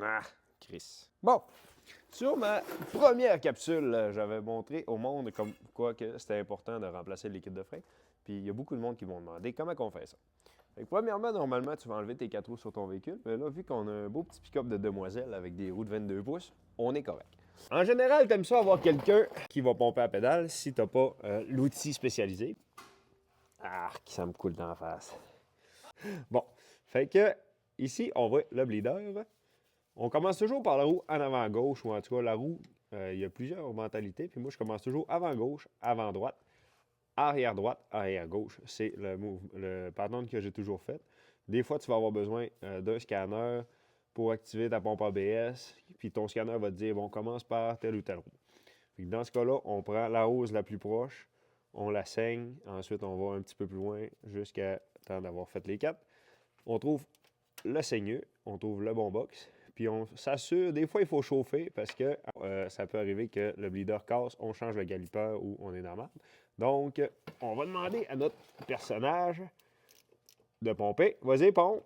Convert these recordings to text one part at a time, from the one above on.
Ah, Chris. Bon, sur ma première capsule, j'avais montré au monde comme quoi que c'était important de remplacer le liquide de frein. Puis il y a beaucoup de monde qui m'ont demandé comment on fait ça. Fait que premièrement, normalement, tu vas enlever tes 4 roues sur ton véhicule. Mais là, vu qu'on a un beau petit pick-up de demoiselle avec des roues de 22 pouces, on est correct. En général, t'aimes ça avoir quelqu'un qui va pomper à pédale si t'as pas l'outil spécialisé. Ah, ça me coule dans la face. Bon, fait que ici, on voit le bleeder. On commence toujours par la roue en avant gauche, ou en tout cas la roue, il y a plusieurs mentalités. Puis moi, je commence toujours avant gauche, avant droite, arrière droite, arrière gauche. C'est le pattern que j'ai toujours fait. Des fois, tu vas avoir besoin d'un scanner pour activer ta pompe ABS. Puis ton scanner va te dire, bon, commence par telle ou telle roue. Puis dans ce cas-là, on prend la hausse la plus proche, on la saigne. Ensuite, on va un petit peu plus loin jusqu'à temps d'avoir fait les 4. On trouve le saigneux, on trouve le bon box. Puis on s'assure, des fois il faut chauffer parce que ça peut arriver que le bleeder casse, on change le galipeur ou on est normal. Donc, on va demander à notre personnage de pomper. Vas-y, pompe.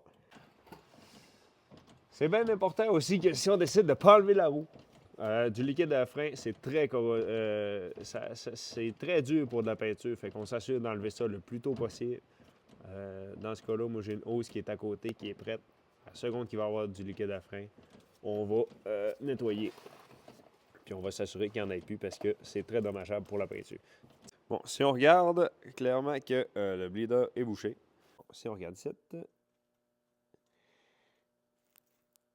C'est bien important aussi que si on décide de ne pas enlever la roue, du liquide à frein, c'est très dur pour de la peinture. Fait qu'on s'assure d'enlever ça le plus tôt possible. Dans ce cas-là, moi j'ai une hausse qui est à côté, qui est prête. À la seconde qu'il va y avoir du liquide à frein, on va nettoyer. Puis on va s'assurer qu'il n'y en ait plus parce que c'est très dommageable pour la peinture. Bon, si on regarde, clairement que le bleeder est bouché. Bon, si on regarde ici,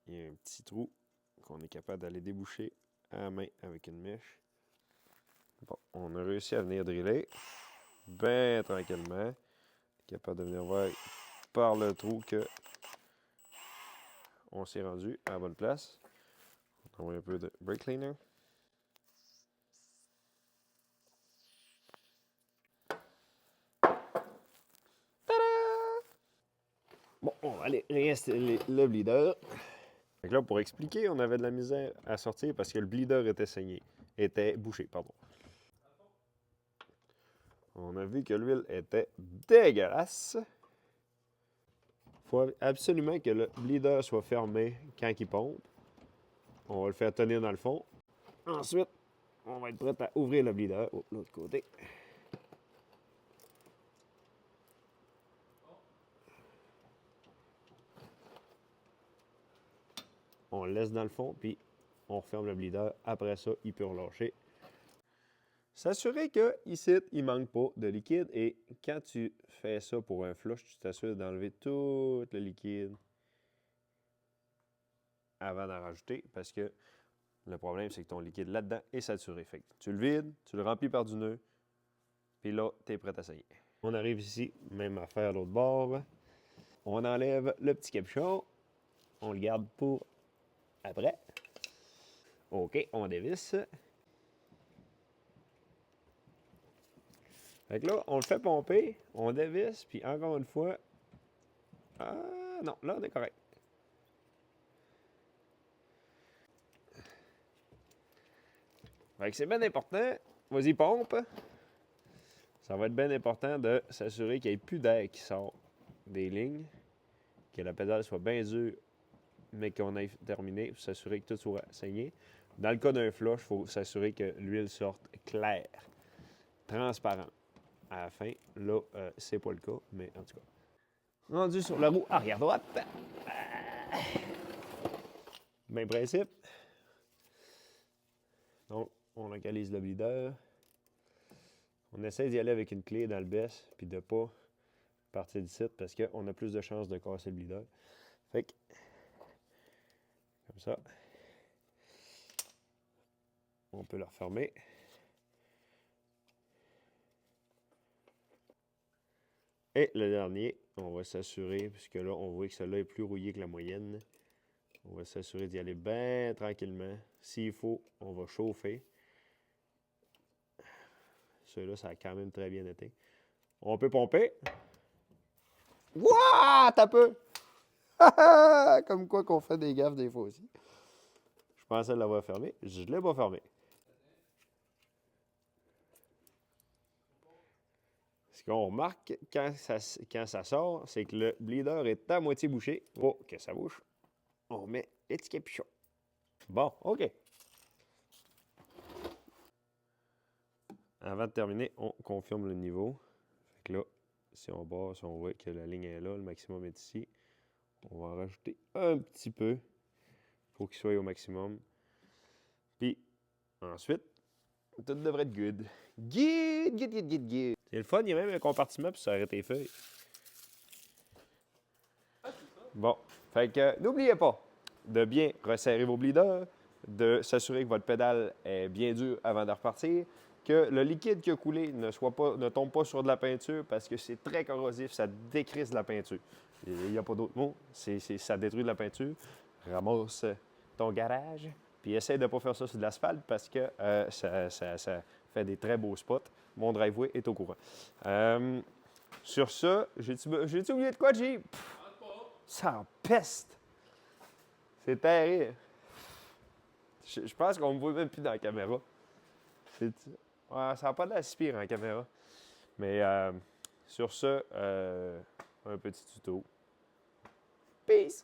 il y a un petit trou qu'on est capable d'aller déboucher à la main avec une mèche. Bon, on a réussi à venir driller bien tranquillement. Capable de venir voir par le trou que on s'est rendu à la bonne place. On va un peu de brake cleaner. Bon, on va aller réinstaller le bleeder. Donc là, pour expliquer, on avait de la misère à sortir parce que le bleeder était bouché, pardon. On a vu que l'huile était dégueulasse. Il faut absolument que le bleeder soit fermé quand il pompe. On va le faire tenir dans le fond. Ensuite, on va être prêt à ouvrir le bleeder de l'autre côté. On le laisse dans le fond, puis on referme le bleeder. Après ça, il peut relâcher. S'assurer qu'ici, il ne manque pas de liquide. Et quand tu fais ça pour un flush, tu t'assures d'enlever tout le liquide avant d'en rajouter. Parce que le problème, c'est que ton liquide là-dedans est saturé. Fait que tu le vides, tu le remplis par du nœud, puis là, tu es prêt à saigner. On arrive ici, même à faire l'autre bord. On enlève le petit capuchon. On le garde pour après. OK, on dévisse. Fait que là, on le fait pomper, on dévisse, puis encore une fois... Ah non, là, on est correct. Fait que c'est bien important. Vas-y, pompe. Ça va être bien important de s'assurer qu'il n'y ait plus d'air qui sort des lignes, que la pédale soit bien dure, mais qu'on ait terminé, pour s'assurer que tout soit saigné. Dans le cas d'un flush, il faut s'assurer que l'huile sorte claire, transparente. À la fin, là, c'est pas le cas, mais en tout cas. Rendu sur la roue arrière droite. Même principe. Donc, on localise le bleeder. On essaie d'y aller avec une clé dans le baisse, puis de ne pas partir d'ici, parce qu'on a plus de chances de casser le bleeder. Fait que, comme ça, on peut le refermer. Et le dernier, on va s'assurer, puisque là, on voit que celui-là est plus rouillé que la moyenne. On va s'assurer d'y aller bien tranquillement. S'il faut, on va chauffer. Celui-là, ça a quand même très bien été. On peut pomper. Wouah! T'as peu! Comme quoi qu'on fait des gaffes des fois aussi. Je pensais l'avoir fermé. Je ne l'ai pas fermé. Ce qu'on remarque quand ça sort, c'est que le bleeder est à moitié bouché. Pour que ça bouche, on met le petit capuchon. Bon, OK. Avant de terminer, on confirme le niveau. Fait que là, si on barre, si on voit que la ligne est là, le maximum est ici, on va en rajouter un petit peu pour qu'il soit au maximum. Puis, ensuite, tout devrait être good. Good. C'est le fun, il y a même un compartiment pour s'arrêter les feuilles. Bon, fait que n'oubliez pas de bien resserrer vos bleeders, de s'assurer que votre pédale est bien dure avant de repartir, que le liquide qui a coulé ne tombe pas sur de la peinture parce que c'est très corrosif, ça décrisse de la peinture. Il n'y a pas d'autre mot, ça détruit de la peinture. Ramasse ton garage, puis essaye de ne pas faire ça sur de l'asphalte parce que ça fait des très beaux spots. Mon driveway est au courant. Sur ça, j'ai-tu oublié de quoi, G? Ça en peste! C'est terrible. Je pense qu'on me voit même plus dans la caméra. Ouais, ça n'a pas l'air si pire en caméra. Mais sur ce, un petit tuto. Peace!